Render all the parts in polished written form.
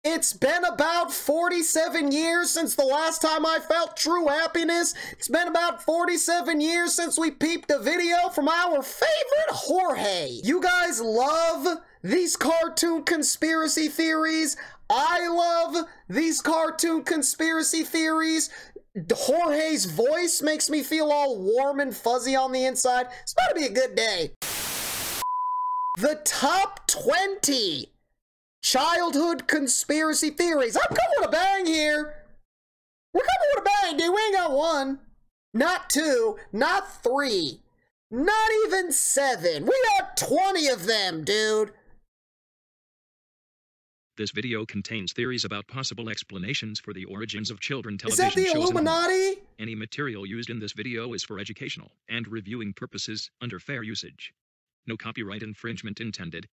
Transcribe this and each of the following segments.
It's been about 47 years since the last time I felt true happiness. It's been about 47 years since we peeped a video from our favorite Jorge. You guys love these cartoon conspiracy theories. I love these cartoon conspiracy theories. Jorge's voice makes me feel all warm and fuzzy on the inside. It's about to be a good day. The top 20 childhood conspiracy theories. I'm coming with a bang here. We're coming with a bang, dude. We ain't got one, not two, not three, not even 7. We got 20 of them, dude. This video contains theories about possible explanations for the origins of children television shows. Is that the Illuminati? Any material used in this video is for educational and reviewing purposes under fair usage. No copyright infringement intended.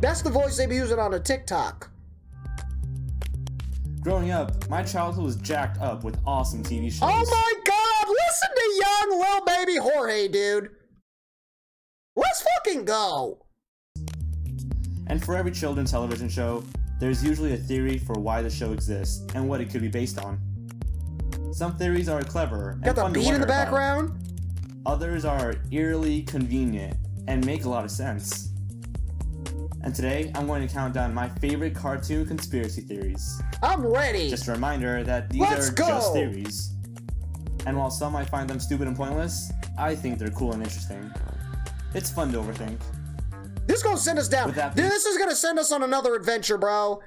That's the voice they be using on a TikTok. Growing up, my childhood was jacked up with awesome TV shows. Oh my god, listen to young little baby Jorge, dude. Let's fucking go. And for every children's television show, there's usually a theory for why the show exists and what it could be based on. Some theories are clever and got the fun to beat in the wonder about. background. Others are eerily convenient and make a lot of sense. And today, I'm going to count down my favorite cartoon conspiracy theories. I'm ready. Just a reminder that these are just theories. And while some might find them stupid and pointless, I think they're cool and interesting. It's fun to overthink. This is gonna send us down. This is gonna send us on another adventure, bro.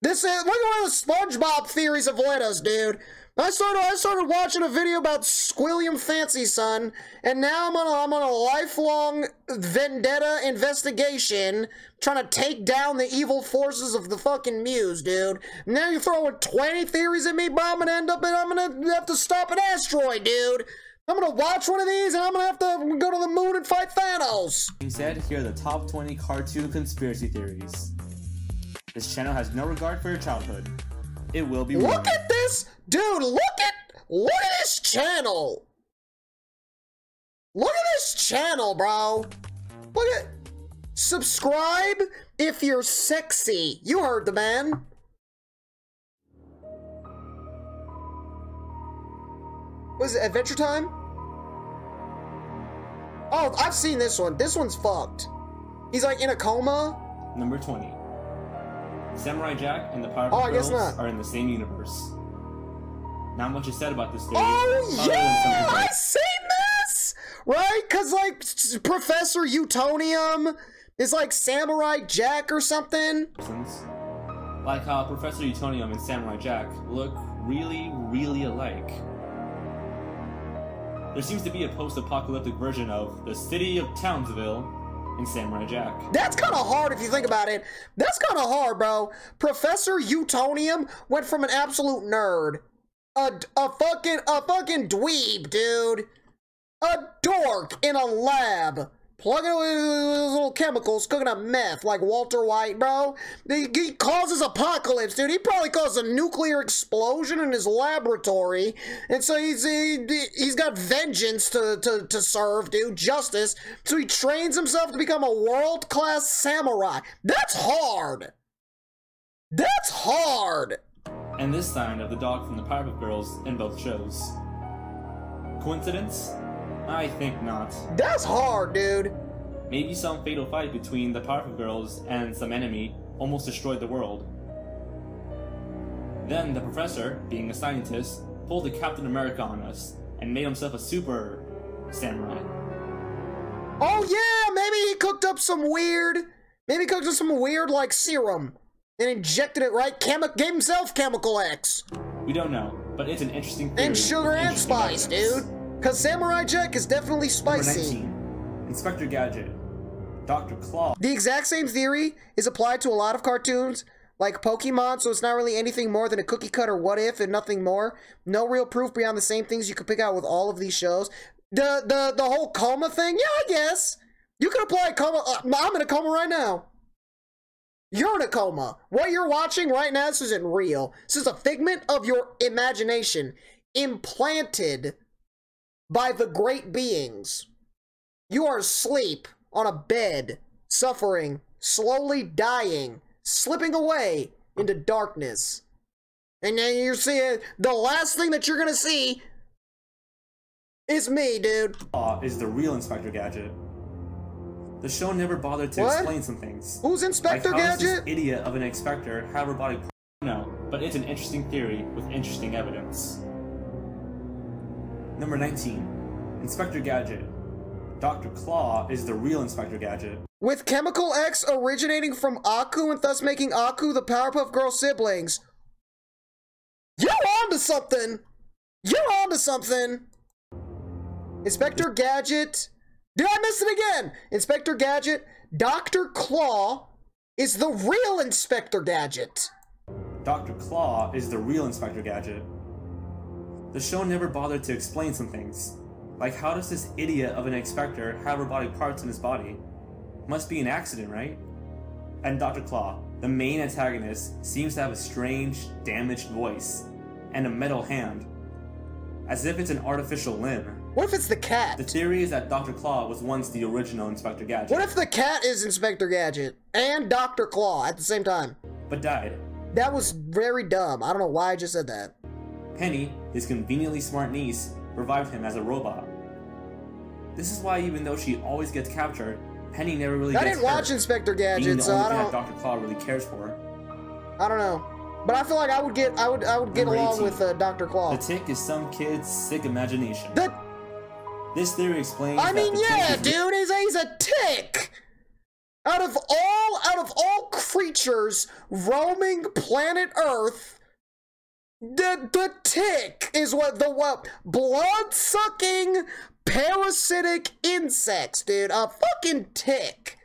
Look at where the SpongeBob theories have led us, dude. I started watching a video about Squilliam Fancy Son, and now I'm on a lifelong vendetta investigation trying to take down the evil forces of the fucking Muse, dude. Now you're throwing 20 theories at me, bro. I'm gonna have to stop an asteroid, dude. I'm gonna watch one of these and I'm gonna have to go to the moon and fight Thanos. Instead, here are the top 20 cartoon conspiracy theories. This channel has no regard for your childhood. It will be ruined. Look at this! Dude, look at this channel! Look at this channel, bro! Look at... Subscribe if you're sexy. You heard the man. What is it, Adventure Time? Oh, I've seen this one. This one's fucked. He's like in a coma. Number 20. Samurai Jack and the Powerpuff Girls are in the same universe. Not much is said about this theory. Oh yeah! I seen this! Right? Cause like Professor Utonium is like Samurai Jack or something. Like how Professor Utonium and Samurai Jack look really, really alike. There seems to be a post-apocalyptic version of the city of Townsville in Samurai Jack. That's kind of hard if you think about it. That's kind of hard, bro. Professor Utonium went from an absolute nerd, a fucking dweeb, dude, a dork in a lab, plugging away little chemicals, cooking up meth like Walter White, bro. He causes apocalypse, dude. He probably caused a nuclear explosion in his laboratory, and so he's got vengeance to serve, dude, justice. So he trains himself to become a world-class samurai. That's hard. That's hard. And this sign of the dog from the Powerpuff Girls in both shows. Coincidence? I think not. That's hard, dude. Maybe some fatal fight between the Powerpuff Girls and some enemy almost destroyed the world. Then the professor, being a scientist, pulled a Captain America on us and made himself a super samurai. Oh yeah, maybe he cooked up some weird, like serum and injected it, right? Gave himself Chemical X. We don't know, but it's an interesting theory. And sugar and spice, dude. Cause Samurai Jack is definitely spicy. Number 19. Inspector Gadget. Dr. Claw. The exact same theory is applied to a lot of cartoons, like Pokemon, so it's not really anything more than a cookie cutter what if and nothing more. No real proof beyond the same things you could pick out with all of these shows. The whole coma thing, yeah, I guess. You could apply a coma. I'm in a coma right now. You're in a coma. What you're watching right now, this isn't real. This is a figment of your imagination, implanted by the great beings. You are asleep on a bed, suffering, slowly dying, slipping away into darkness. And then you're seeing, the last thing that you're gonna see is me, dude. Is the real Inspector Gadget. The show never bothered to explain some things. Who's Inspector like, how Gadget? Does this idiot of an inspector have her body? No, but it's an interesting theory with interesting evidence. Number 19. Inspector Gadget. Dr. Claw is the real Inspector Gadget. With Chemical X originating from Aku and thus making Aku the Powerpuff Girls siblings. You're onto something! You're onto something! Inspector Gadget. Did I miss it again? Inspector Gadget. Dr. Claw is the real Inspector Gadget. Dr. Claw is the real Inspector Gadget. The show never bothered to explain some things. Like, how does this idiot of an inspector have robotic parts in his body? Must be an accident, right? And Dr. Claw, the main antagonist, seems to have a strange, damaged voice and a metal hand, as if it's an artificial limb. What if it's the cat? The theory is that Dr. Claw was once the original Inspector Gadget. What if the cat is Inspector Gadget and Dr. Claw at the same time? But died. That was very dumb. I don't know why I just said that. Penny, his conveniently smart niece, revived him as a robot. This is why, even though she always gets captured, Penny never really gets hurt. I didn't watch Inspector Gadget, being the so only I thing don't. that Dr. Claw really cares for. I don't know, but I feel like I would get along 18. with Dr. Claw. The Tick is some kid's sick imagination. The This theory explains. I mean, that the yeah, Tick is dude, he's a tick. Out of all creatures roaming planet Earth, the tick is what blood-sucking parasitic insects, dude. A fucking tick.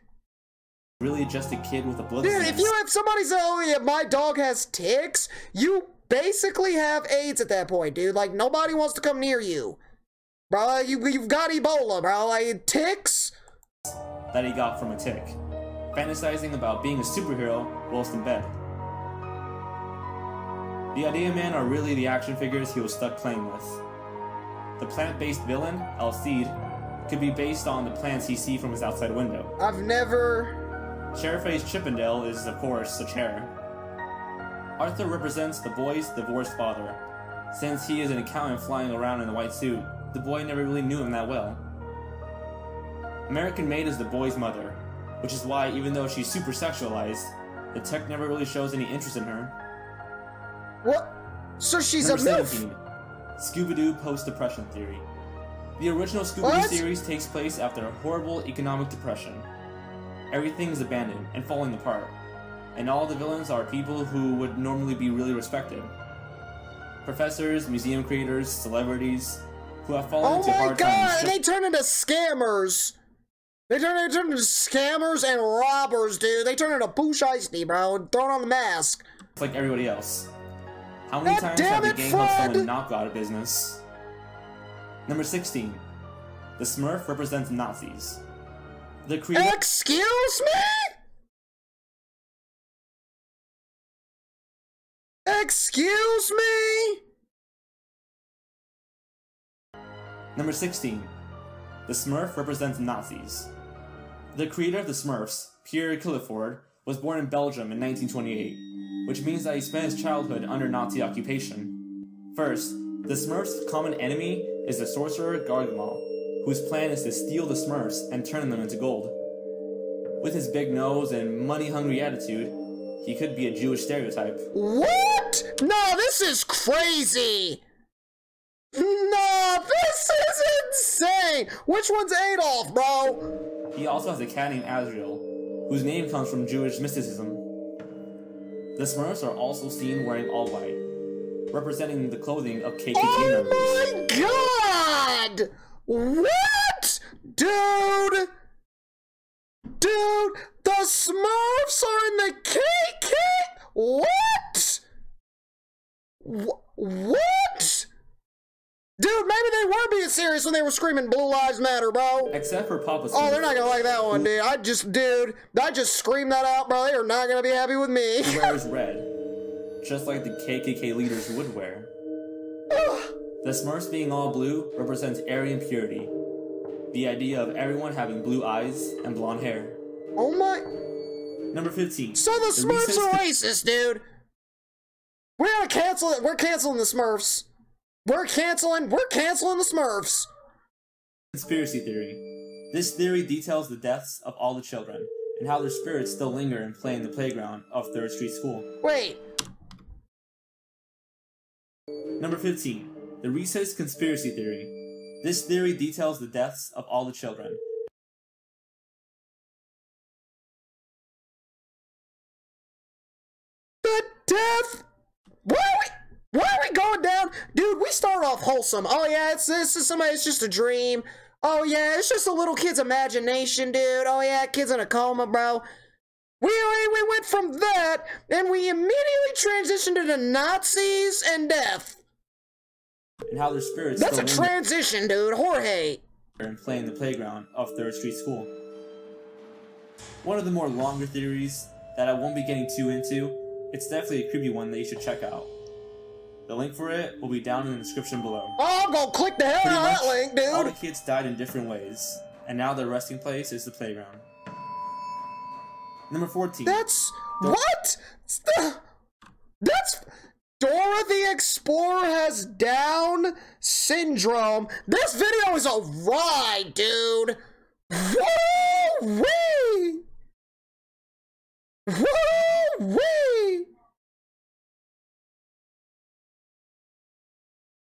really just a kid with a blood Dude, disease. if you have somebody say, oh yeah, my dog has ticks, you basically have AIDS at that point, dude. Like, nobody wants to come near you. Bro, you've got Ebola, bro. Like, ticks? That he got from a tick, fantasizing about being a superhero whilst in bed. The Idea Man are really the action figures he was stuck playing with. The plant-based villain, Alcide, could be based on the plants he sees from his outside window. I've never... Chair-faced Chippendale is, of course, a chair. Arthur represents the boy's divorced father. Since he is an accountant flying around in a white suit, the boy never really knew him that well. American Maid is the boy's mother, which is why, even though she's super sexualized, the tech never really shows any interest in her. What? So she's Number a MILF? 17. Scooby-Doo post-depression theory. The original Scooby-Doo series takes place after a horrible economic depression. Everything is abandoned and falling apart, and all the villains are people who would normally be really respected. Professors, museum creators, celebrities, who have fallen into hard times. Oh my god, they turn into scammers! They turn into scammers and robbers, dude. They turn into Pooh Shiesty, bro, and throw on the mask. Like everybody else. How many God times have the damn it, gang helped Fred! someone not go out of business? Number 16. The Smurf represents Nazis. The creator... Excuse me? Excuse me? Number 16. The Smurf represents Nazis. The creator of the Smurfs, Pierre Killiford, was born in Belgium in 1928, which means that he spent his childhood under Nazi occupation. First, the Smurfs' common enemy is the sorcerer Gargamel, whose plan is to steal the Smurfs and turn them into gold. With his big nose and money-hungry attitude, he could be a Jewish stereotype. What? No, this is crazy! No, this is insane! Which one's Adolf, bro? He also has a cat named Azrael, whose name comes from Jewish mysticism. The Smurfs are also seen wearing all white, representing the clothing of KKK members. Oh my god! What? Dude! Dude, the Smurfs are in the KK? What? What? Dude, maybe they were being serious when they were screaming Blue Lives Matter, bro. Except for Papa Smurf. Oh, they're not gonna like that one, dude. I just screamed that out, bro. They are not gonna be happy with me. He wears red, just like the KKK leaders would wear. The Smurfs being all blue represents Aryan purity, the idea of everyone having blue eyes and blonde hair. Oh my... Number 15. So the Smurfs are racist, dude. canceling the Smurfs. We're canceling the Smurfs. Conspiracy theory. This theory details the deaths of all the children, and how their spirits still linger and play in the playground of 3rd Street School. Wait. Number 15. The Recess Conspiracy Theory. This theory details the deaths of all the children. The death? Why are we going down? Dude, we started off wholesome. Oh yeah, it's just a dream. Oh yeah, it's just a little kid's imagination, dude. Oh yeah, kid's in a coma, bro. We went from that, and we immediately transitioned to the Nazis and death. And how their spirits That's a still linger transition, dude. Jorge. and play in the playground of 3rd Street School. One of the more longer theories that I won't be getting too into, it's definitely a creepy one that you should check out. The link for it will be down in the description below. Oh, I'm gonna click the hell Pretty out of that much, link, dude. all the kids died in different ways, and now their resting place is the playground. Number 14. That's... What? That's... Dora the Explorer has Down syndrome. This video is a ride, dude. Woo-wee! Woo-wee!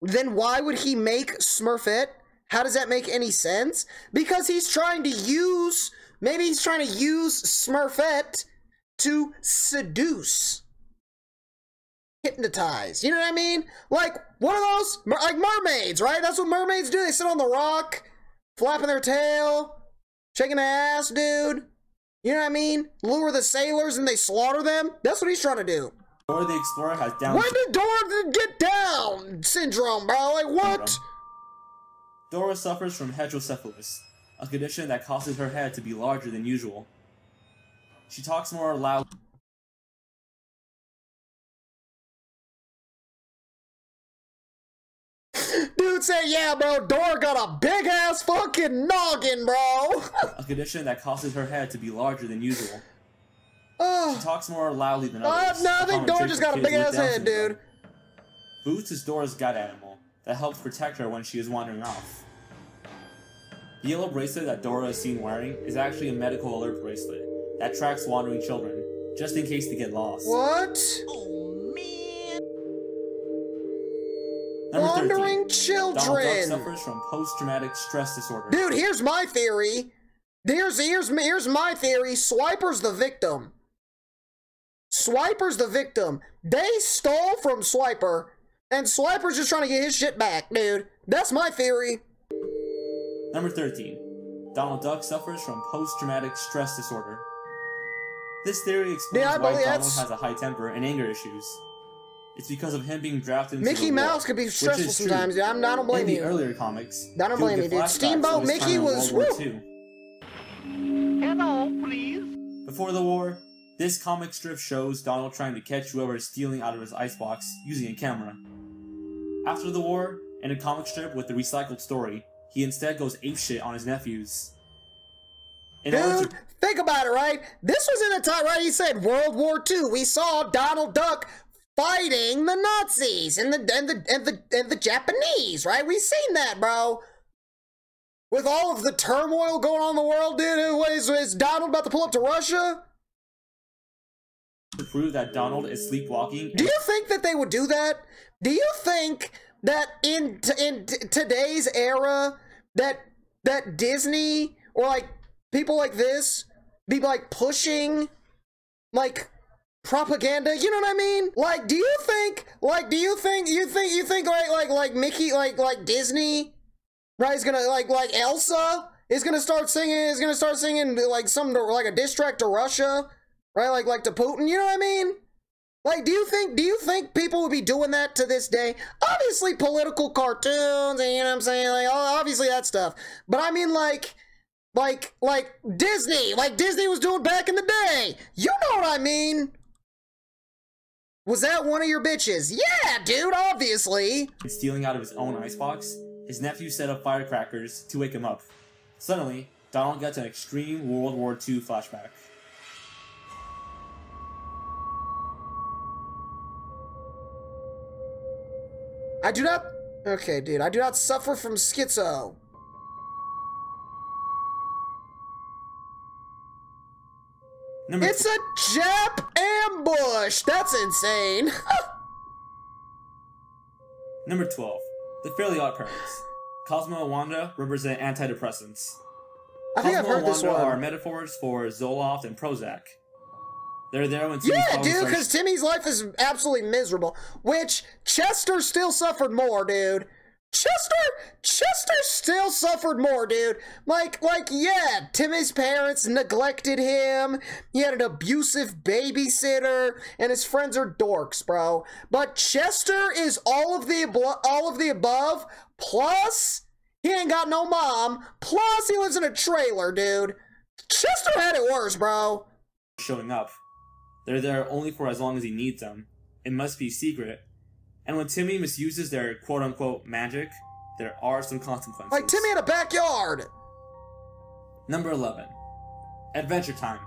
Then why would he make Smurfette? How does that make any sense? Because he's trying to use... Maybe he's trying to use Smurfette to seduce. Hypnotize. You know what I mean? Like, one of those... Like mermaids, right? That's what mermaids do. They sit on the rock, flapping their tail, shaking their ass, dude. You know what I mean? Lure the sailors and they slaughter them. That's what he's trying to do. Dora the Explorer has Down When did Dora get Down syndrome, bro? Like, what? syndrome. Dora suffers from hydrocephalus, a condition that causes her head to be larger than usual. She talks more loud. Dude said, yeah, bro, Dora got a big-ass fucking noggin, bro. A condition that causes her head to be larger than usual. Oh, She talks more loudly than others. no, I think a common Dora trait just for got a kids with big-ass Down head, syndrome. dude. Boots is Dora's guide animal that helps protect her when she is wandering off. The yellow bracelet that Dora is seen wearing is actually a medical alert bracelet that tracks wandering children, just in case they get lost. What? Number 13. Wandering Donald Duck children. suffers from post-traumatic stress disorder. Dude, here's my theory. Here's my theory. Swiper's the victim. Swiper's the victim. They stole from Swiper, and Swiper's just trying to get his shit back, dude. That's my theory. Number 13. Donald Duck suffers from post-traumatic stress disorder. This theory explains Yeah, I why believe Donald that's- has a high temper and anger issues. It's because of him being drafted into Mickey the war, Mouse could be which stressful is true. sometimes, dude. I don't blame In the you. earlier comics, I don't he would blame get you, dude. flashbacks Steamboat of his Mickey time in was- World War woo. II. Hello, please. Before the war, this comic strip shows Donald trying to catch whoever is stealing out of his icebox using a camera. After the war, in a comic strip with the recycled story, he instead goes apeshit on his nephews. In order Dude, to think about it, right? This was in a time, right? He said World War II. We saw Donald Duck fighting the Nazis and the Japanese, right? We seen that, bro. With all of the turmoil going on in the world, dude, is Donald about to pull up to Russia? prove that Donald is sleepwalking. Do you think that they would do that? Do you think that in today's era that Disney or like people like this be like pushing like propaganda? You know what I mean? Like, do you think like Mickey like Disney, right, is gonna like Elsa is gonna start singing like some like a diss track to Russia, right? Like to Putin. You know what I mean? Like, do you think people would be doing that to this day? Obviously, political cartoons, and you know what I'm saying, like obviously that stuff. But I mean, like Disney, like Disney was doing back in the day. You know what I mean? Was that one of your bitches? Yeah, dude, obviously. Stealing out of his own icebox, his nephew set up firecrackers to wake him up. Suddenly, Donald gets an extreme World War II flashback. I do not... Okay, dude. I do not suffer from schizo. It's a Jap ambush! That's insane! Number 12. The Fairly Odd Parents. Cosmowanda represent antidepressants. I think I've heard this one. Are metaphors for Zoloft and Prozac. They're there when Timmy's yeah, dude, because Timmy's life is absolutely miserable. Which, Chester still suffered more, dude. Chester still suffered more, dude. Like, yeah, Timmy's parents neglected him. He had an abusive babysitter, and his friends are dorks, bro. But Chester is all of the above, plus he ain't got no mom, plus he lives in a trailer, dude. Chester had it worse, bro. Showing up. They're there only for as long as he needs them. It must be secret. And when Timmy misuses their quote-unquote magic, there are some consequences. Like Timmy in a backyard! Number 11. Adventure Time.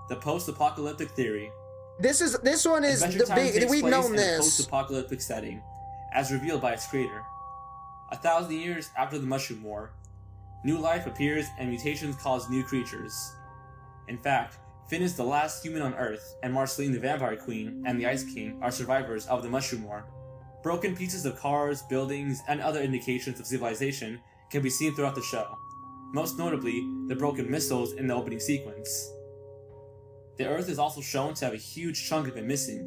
The post-apocalyptic theory. This one is Adventure the big... We've known in this. A post-apocalyptic setting, as revealed by its creator. 1,000 years after the Mushroom War, new life appears and mutations cause new creatures. In fact, Finn is the last human on Earth, and Marceline the Vampire Queen and the Ice King are survivors of the Mushroom War. Broken pieces of cars, buildings, and other indications of civilization can be seen throughout the show, most notably the broken missiles in the opening sequence. The Earth is also shown to have a huge chunk of it missing.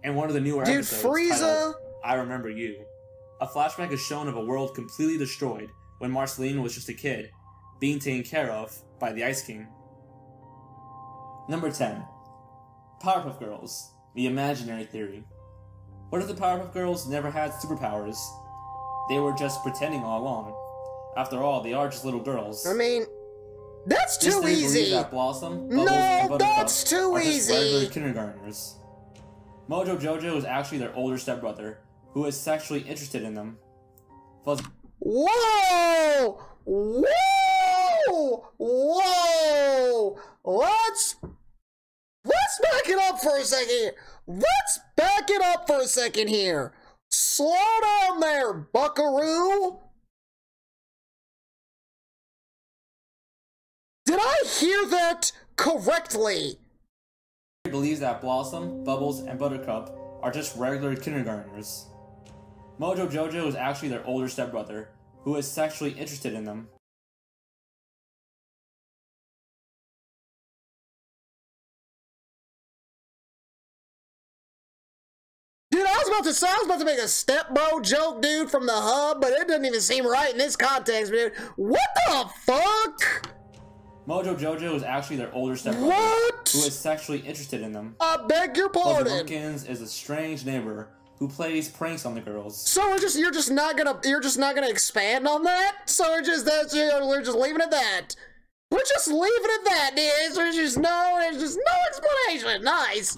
In one of the newer episodes, titled I Remember You, a flashback is shown of a world completely destroyed when Marceline was just a kid, being taken care of by the Ice King. Number 10. Powerpuff Girls, the imaginary theory. What if the Powerpuff Girls never had superpowers? They were just pretending all along. After all, they are just little girls. I mean, that's too easy. That Blossom, Bubbles, and Buttercup that's too just easy. regular kindergartners. Mojo Jojo is actually their older stepbrother, who is sexually interested in them. Whoa! Whoa! Whoa! Let's back it up for a second here. Let's back it up for a second here. Slow down there, buckaroo. Did I hear that correctly? He believes that Blossom, Bubbles, and Buttercup are just regular kindergartners. Mojo Jojo is actually their older stepbrother, who is sexually interested in them. Dude, I was about to make a stepbro joke, dude, from the hub, but it doesn't even seem right in this context, dude. What the fuck? Mojo Jojo is actually their older stepbrother, who is sexually interested in them. I beg your pardon. Fuzzy Lumpkins is a strange neighbor who plays pranks on the girls. So you're just not gonna expand on that? So we're just leaving it at that. We're just leaving it at that, dude. There's just no explanation. Nice.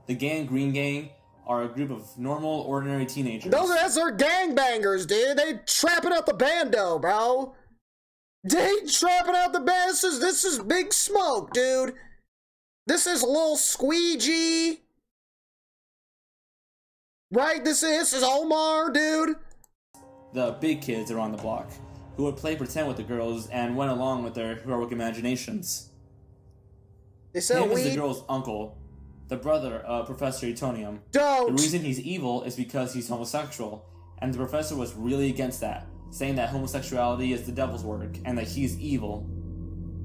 The Gang Green Gang are a group of normal, ordinary teenagers. That's our gangbangers, dude. They trapping out the bando, bro. They trapping out the band. This is Big Smoke, dude. This is Lil Squeegee. Right? This is Omar, dude. The big kids are on the block, who would play pretend with the girls and went along with their heroic imaginations. They said Him is the girl's uncle, the brother of Professor Utonium. Don't. The reason he's evil is because he's homosexual, and the professor was really against that, saying that homosexuality is the devil's work, and that he's evil.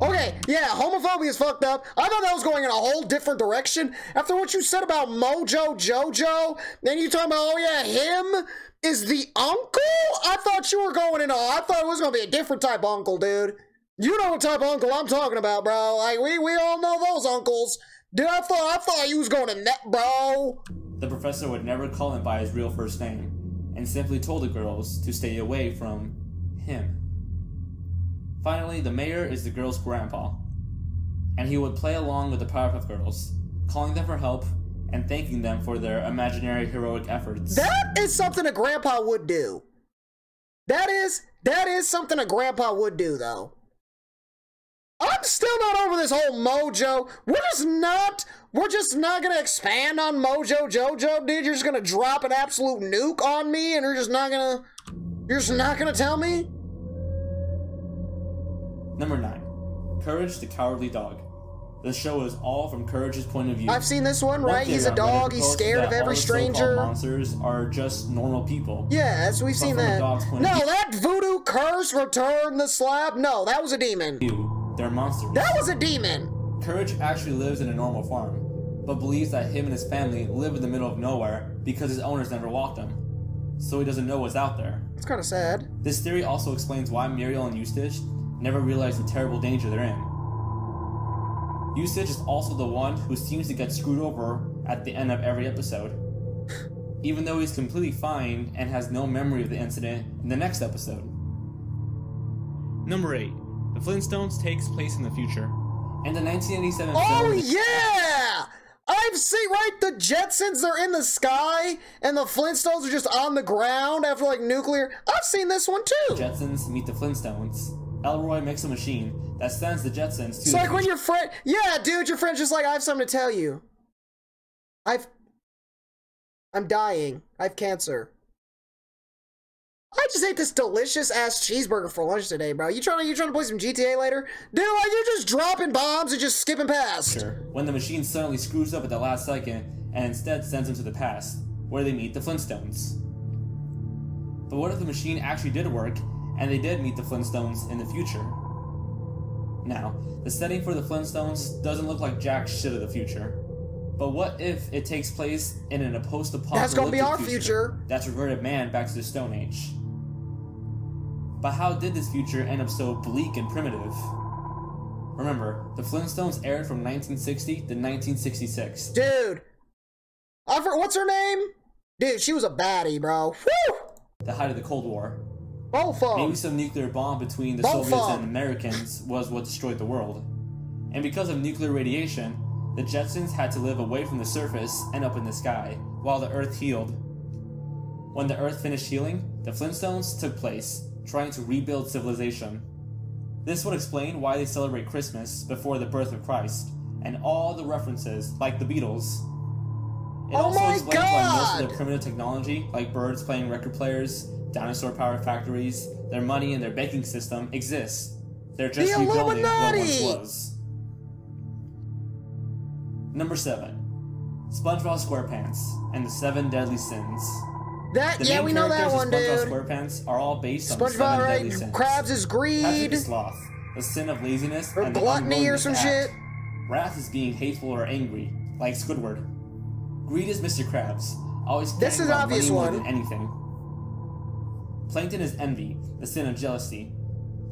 Okay, yeah, homophobia is fucked up. I thought that was going in a whole different direction. After what you said about Mojo Jojo, then you talking about, oh yeah, him is the uncle? I thought you were going in, I thought it was going to be a different type of uncle, dude. You know what type of uncle I'm talking about, bro. Like, we all know those uncles. Dude, I thought you was going to net, bro. The professor would never call him by his real first name, and simply told the girls to stay away from him. Finally, the mayor is the girl's grandpa, and he would play along with the Powerpuff Girls, calling them for help and thanking them for their imaginary heroic efforts. That is something a grandpa would do. That is something a grandpa would do, though. I'm still not over this whole Mojo. We're We're just not gonna expand on Mojo Jojo, dude? You're just gonna drop an absolute nuke on me and you're just not gonna tell me? Number 9. Courage the Cowardly Dog. The show is all from Courage's point of view. I've seen this one, right? He's a dog, he's scared of every stranger. Monsters are just normal people. Yeah, that's we've seen that. No, that voodoo curse returned the slab. No, that was a demon. They're monsters. That was a demon. Courage actually lives in a normal farm, but believes that him and his family live in the middle of nowhere because his owners never walked them. So he doesn't know what's out there. It's kind of sad. This theory also explains why Muriel and Eustace never realize the terrible danger they're in. Eustace is also the one who seems to get screwed over at the end of every episode, even though he's completely fine and has no memory of the incident in the next episode. Number 8. The Flintstones takes place in the future. In the 1987 film... yeah! I've seen, right, the Jetsons are in the sky, and the Flintstones are just on the ground after, like, nuclear... I've seen this one, too! The Jetsons meet the Flintstones. Elroy makes a machine that sends the Jetsons to... It's like when your friend... Yeah, dude, your friend's just like, I have something to tell you. I'm dying. I have cancer. I just ate this delicious-ass cheeseburger for lunch today, bro. You trying to play some GTA later? Dude, like, you're just dropping bombs and just skipping past. Sure. When the machine suddenly screws up at the last second and instead sends them to the past, where they meet the Flintstones. But what if the machine actually did work, and they did meet the Flintstones in the future? Now, the setting for the Flintstones doesn't look like jack shit of the future. But what if it takes place in a post-apocalyptic That's gonna be our future. That's reverted man back to the Stone Age. But how did this future end up so bleak and primitive? Remember, the Flintstones aired from 1960 to 1966. Dude! What's her name? Dude, she was a baddie, bro. Woo! The height of the Cold War. Both of them. Maybe some nuclear bomb between the Soviets and Americans was what destroyed the world. And because of nuclear radiation, the Jetsons had to live away from the surface and up in the sky, while the Earth healed. When the Earth finished healing, the Flintstones took place, trying to rebuild civilization. This would explain why they celebrate Christmas before the birth of Christ, and all the references, like the Beatles. It also explains why most of their primitive technology, like birds playing record players, dinosaur-powered factories, their money and their banking system, exists. They're just rebuilding what once was. Number 7. SpongeBob Squarepants and the 7 Deadly Sins. Yeah, we know that one, dude. SpongeBob Squarepants are all based on the 7 deadly sins. Crabs is greed. Passion is sloth, the sin of laziness, or and gluttony or some shit. Wrath is being hateful or angry, like Squidward. Greed is Mr. Krabs, always caring about money more than anything. Plankton is envy, the sin of jealousy.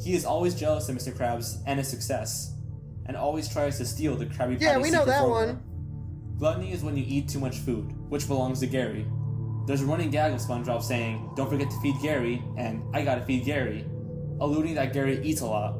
He is always jealous of Mr. Krabs and his success, and always tries to steal the Krabby Patty. Yeah, we know that formula. one. Gluttony is when you eat too much food, which belongs to Gary. There's a running gag of SpongeBob saying, "Don't forget to feed Gary," and "I gotta feed Gary," alluding that Gary eats a lot.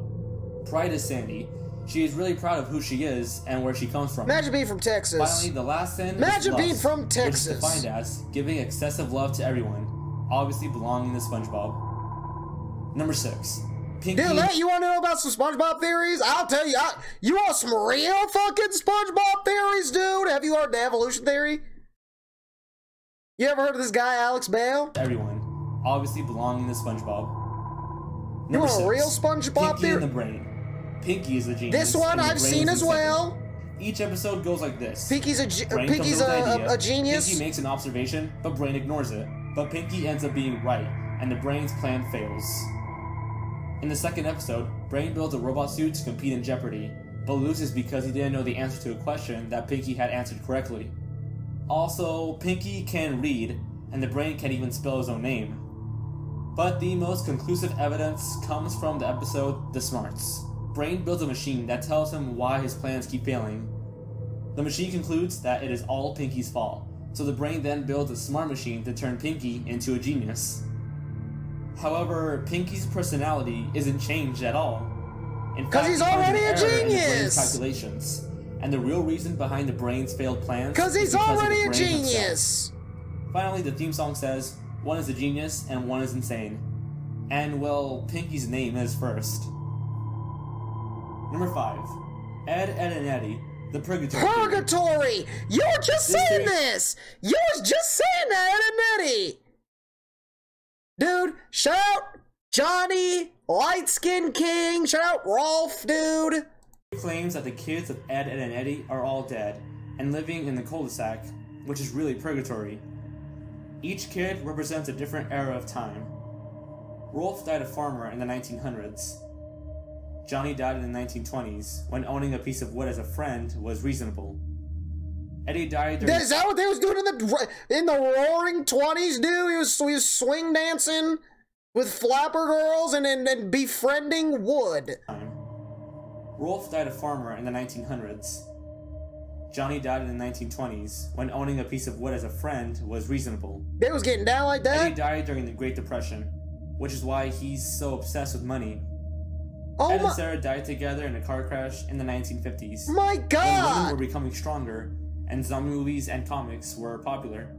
Pride is Sandy. She is really proud of who she is and where she comes from. Imagine being from Texas. Finally, the last sin Imagine is lust, being from Texas. Which is defined as giving excessive love to everyone, obviously belonging to SpongeBob. Number 6. Pinky. Dude, you want to know about some SpongeBob theories? I'll tell you. You want some real fucking SpongeBob theories, dude? Have you heard the evolution theory? You ever heard of this guy, Alex Bale? Everyone, obviously belonging to SpongeBob. You want a real SpongeBob theory? Pinky in the brain. Pinky is the genius. This one I've seen as well. Each episode goes like this. Pinky's a genius. Pinky makes an observation, but Brain ignores it. But Pinky ends up being right, and the Brain's plan fails. In the second episode, Brain builds a robot suit to compete in Jeopardy, but loses because he didn't know the answer to a question that Pinky had answered correctly. Also, Pinky can read, and the Brain can't even spell his own name. But the most conclusive evidence comes from the episode The Smarts. Brain builds a machine that tells him why his plans keep failing. The machine concludes that it is all Pinky's fault, so the Brain then builds a smart machine to turn Pinky into a genius. However, Pinky's personality isn't changed at all. Because he's already a genius! Calculations. And the real reason behind the Brain's failed plans because he's already a genius! Finally, the theme song says, one is a genius and one is insane. And, well, Pinky's name is first. Number 5. Ed, Edd, and Eddy, The Purgatory. Purgatory! You were just saying this! You was just saying that, Eddie! Dude, shout out Johnny, Light Skin King, shout out Rolf, dude! He claims that the kids of Ed, Ed, and Eddie are all dead, and living in the cul-de-sac, which is really purgatory. Each kid represents a different era of time. Rolf died a farmer in the 1900s. Johnny died in the 1920s, when owning a piece of wood as a friend was reasonable. Eddie died during— Is that what they was doing in the roaring 20s, dude? He was swing dancing with flapper girls and befriending wood. Rolf died a farmer in the 1900s. Johnny died in the 1920s, when owning a piece of wood as a friend was reasonable. They was getting down like that? Eddie died during the Great Depression, which is why he's so obsessed with money. Oh Ed and Sarah died together in a car crash in the 1950s. My When God! women were becoming stronger, and zombie movies and comics were popular.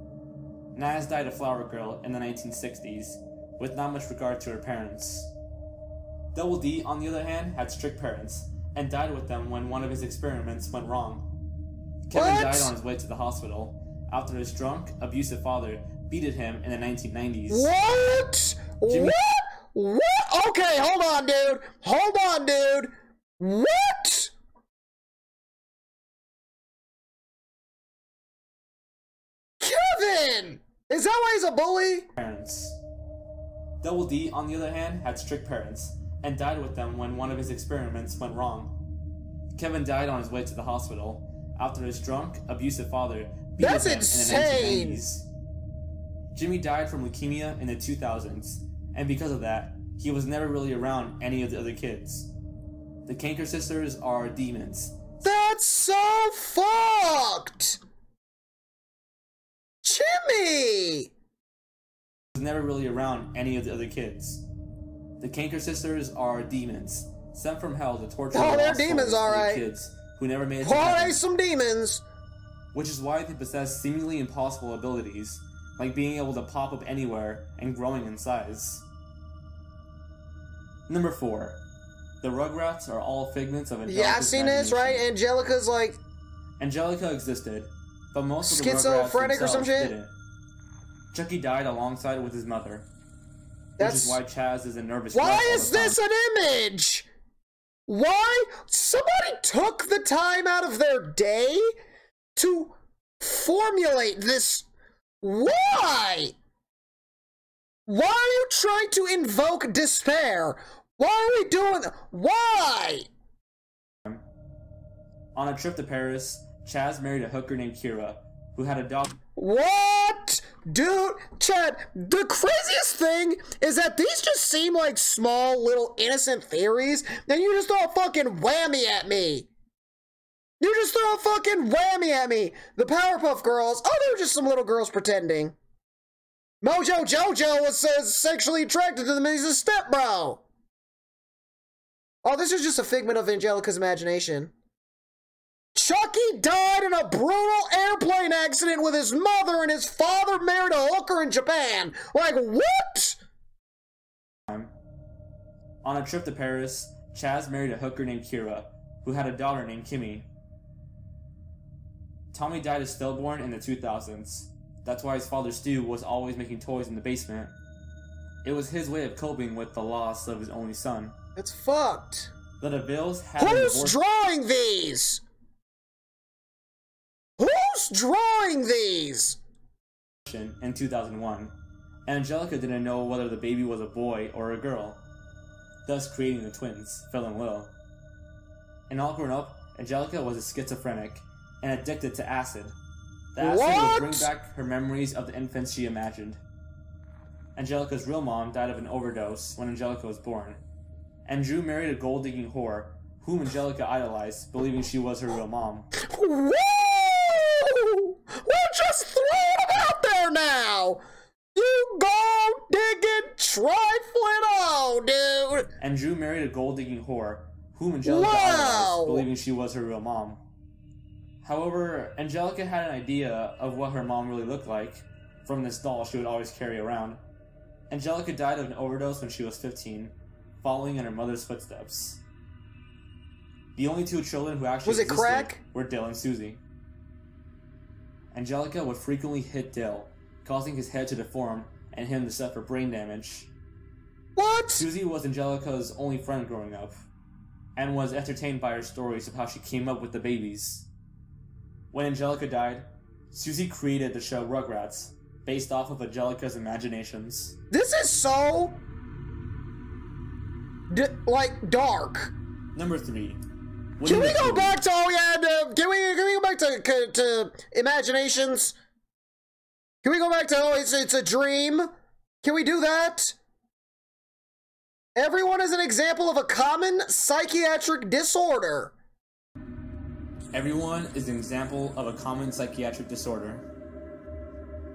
Naz died a flower girl in the 1960s, with not much regard to her parents. Double D, on the other hand, had strict parents, and died with them when one of his experiments went wrong. Kevin died on his way to the hospital after his drunk, abusive father beated him in the 1990s. What? What? Okay, hold on, dude. Hold on, dude. What? Kevin! Is that why he's a bully? Parents. Double D, on the other hand, had strict parents, and died with them when one of his experiments went wrong. Kevin died on his way to the hospital after his drunk, abusive father beat him in the 1990s. Jimmy died from leukemia in the 2000s, and because of that, he was never really around any of the other kids. The Canker sisters are demons. That's so fucked! Jimmy! Was never really around any of the other kids. The Canker sisters are demons, sent from hell to torture they're demons, alright. kids who never made it to Oh, heaven. they some demons! Which is why they possess seemingly impossible abilities, like being able to pop up anywhere and growing in size. Number 4. The Rugrats are all figments of Angelica's Yeah, I've seen this, right? Angelica's like... Angelica existed, but most of the schizophrenic Rugrats or some themselves shit? didn't. Chucky died alongside with his mother, That's... which is why Chaz is a nervous Why wreck all is the time. this an image? Why? Somebody took the time out of their day to formulate this. Why? Why are you trying to invoke despair? Why are we doing that? Why? On a trip to Paris, Chaz married a hooker named Kira, who had a dog. What? Dude, Chad, the craziest thing is that these just seem like small, little, innocent theories, and you just throw a fucking whammy at me. You just throw a fucking whammy at me. The Powerpuff Girls, oh, they were just some little girls pretending. Mojo Jojo was sexually attracted to them, and he's a stepbro. Oh, this is just a figment of Angelica's imagination. Chucky died in a brutal airplane accident with his mother, and his father married a hooker in Japan. Like, what? On a trip to Paris, Chaz married a hooker named Kira, who had a daughter named Kimmy. Tommy died as stillborn in the 2000s. That's why his father Stu was always making toys in the basement. It was his way of coping with the loss of his only son. That's fucked. The DeVilles had Who's drawing these? Who's drawing these? In 2001, and Angelica didn't know whether the baby was a boy or a girl, thus creating the twins, Phil and Will. And all grown up, Angelica was a schizophrenic and addicted to acid. The acid would bring back her memories of the infants she imagined. Angelica's real mom died of an overdose when Angelica was born, and Drew married a gold-digging whore, whom Angelica idolized, believing she was her real mom. Whoa! We're just throwing them out there now! You gold-digging trifling, oh, dude! And Drew married a gold-digging whore, whom Angelica idolized, believing she was her real mom. However, Angelica had an idea of what her mom really looked like from this doll she would always carry around. Angelica died of an overdose when she was 15, following in her mother's footsteps. The only two children who actually Was it existed crack? were Dale and Susie. Angelica would frequently hit Dale, causing his head to deform and him to suffer brain damage. What? Susie was Angelica's only friend growing up, and was entertained by her stories of how she came up with the babies. When Angelica died, Susie created the show Rugrats, based off of Angelica's imaginations. This is so... like, dark. Number 3. Can we go back to, can we go back to imaginations? Can we go back to, it's a dream? Can we do that? Everyone is an example of a common psychiatric disorder. Everyone is an example of a common psychiatric disorder.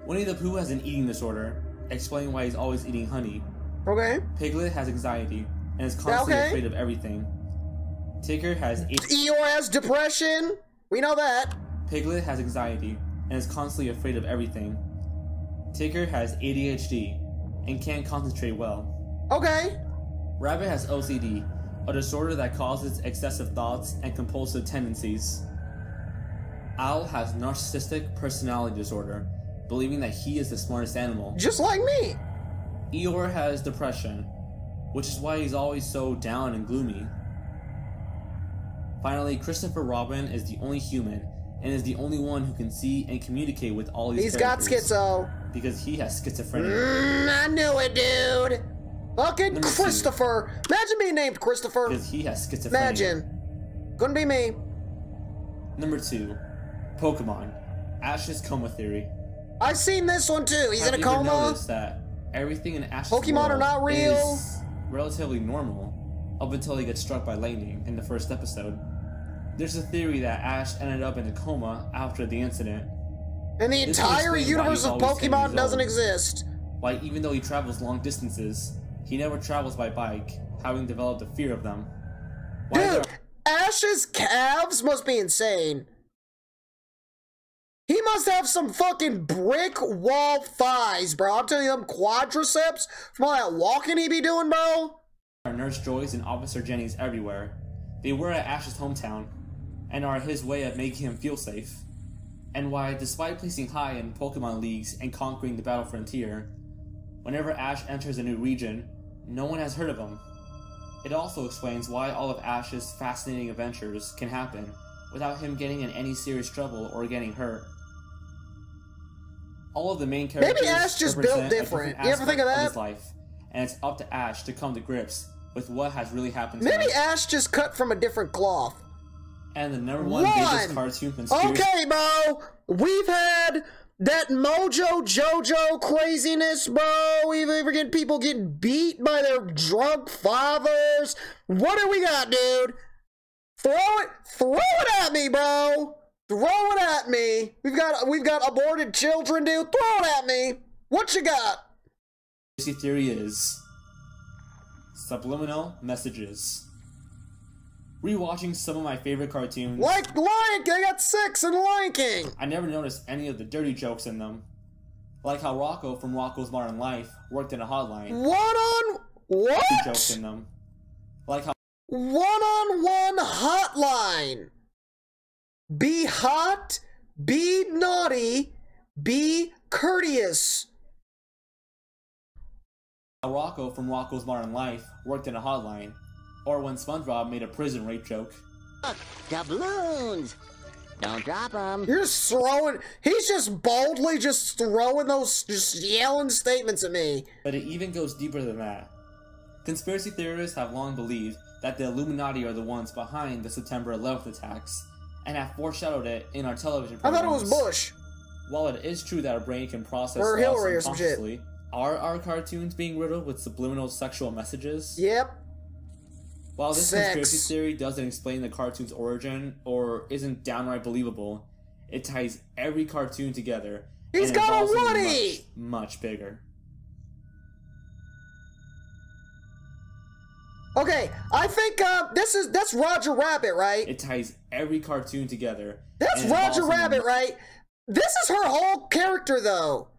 Winnie the Pooh has an eating disorder, explaining why he's always eating honey. Okay. Piglet has anxiety, and is constantly afraid of everything. Tigger has Eeyore has depression. We know that. Piglet has anxiety, and is constantly afraid of everything. Tigger has ADHD, and can't concentrate well. Okay. Rabbit has OCD, a disorder that causes excessive thoughts and compulsive tendencies. Owl has narcissistic personality disorder, believing that he is the smartest animal. Just like me. Eeyore has depression, which is why he's always so down and gloomy. Finally, Christopher Robin is the only human, and is the only one who can see and communicate with all these characters. He's got schizo. Because he has schizophrenia. I knew it, dude. Fucking Number Christopher. 2. Imagine being named Christopher. Because he has schizophrenia. Imagine. Couldn't be me. Number 2. Pokemon. Ash's coma theory. I've seen this one too. He's in a coma. Have you ever noticed that everything in Ash's Pokemon world are not real? is relatively normal up until he gets struck by lightning in the first episode. There's a theory that Ash ended up in a coma after the incident. And the entire universe of Pokemon doesn't exist. Why, even though he travels long distances, he never travels by bike, having developed a fear of them. Dude, Ash's calves must be insane. He must have some fucking brick wall thighs, bro. I'm telling you, them quadriceps from all that walking he be doing, bro. Are Nurse Joy's and Officer Jenny's everywhere. They were at Ash's hometown, and are his way of making him feel safe. And why, despite placing high in Pokemon leagues and conquering the battle frontier, whenever Ash enters a new region, no one has heard of him. It also explains why all of Ash's fascinating adventures can happen without him getting in any serious trouble or getting hurt. All of the main characters maybe Ash just built different. You ever think of that? His life, and it's up to Ash to come to grips with what has really happened to maybe him. Ash just cut from a different cloth. And the number one biggest cartoon conspiracy. Okay, bro. We've had that Mojo Jojo craziness, bro. We've ever get people getting beat by their drunk fathers. What do we got, dude? Throw it at me, bro. Throw it at me. We've got aborted children, dude. Throw it at me. What you got? The theory is subliminal messages. Rewatching some of my favorite cartoons, like Lion King, I got 6 in Lion King. I never noticed any of the dirty jokes in them. Like how Rocco from Rocco's Modern Life worked in a hotline. What? Jokes in them. Like how one-on-one hotline. Be hot, be naughty, be courteous. Rocco from Rocco's Modern Life worked in a hotline. Or when SpongeBob made a prison rape joke. Look, doubloons! Don't drop them. You're just throwing... He's just boldly just throwing those... just yelling statements at me. But it even goes deeper than that. Conspiracy theorists have long believed that the Illuminati are the ones behind the September 11th attacks, and have foreshadowed it in our television programs. I thought it was Bush. While it is true that our brain can process or thoughts Hillary or some shit. unconsciously, are our cartoons being riddled with subliminal sexual messages? Yep. While this conspiracy theory doesn't explain the cartoon's origin, or isn't downright believable, it ties every cartoon together. He's got a Woody! Much bigger. Okay, I think that's Roger Rabbit, right? It ties every cartoon together. That's Roger Rabbit, right? This is her whole character, though.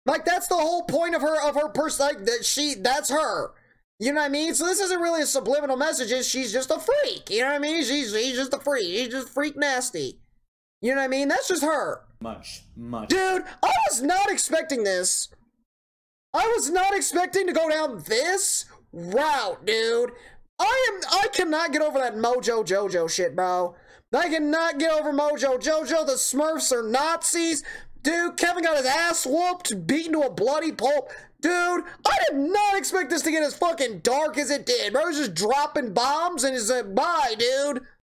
Like, that's the whole point of her person. Like, that's her. You know what I mean? So this isn't really a subliminal message. She's just a freak. You know what I mean? She's just a freak. She's just freak nasty. You know what I mean? That's just her. Much. Dude, I was not expecting this. I was not expecting to go down this route, dude. I cannot get over that Mojo Jojo shit, bro. I cannot get over Mojo Jojo. The Smurfs are Nazis. Dude, Kevin got his ass whooped, beaten to a bloody pulp. Dude, I did not expect this to get as fucking dark as it did, bro. It was just dropping bombs and it's like, bye, dude.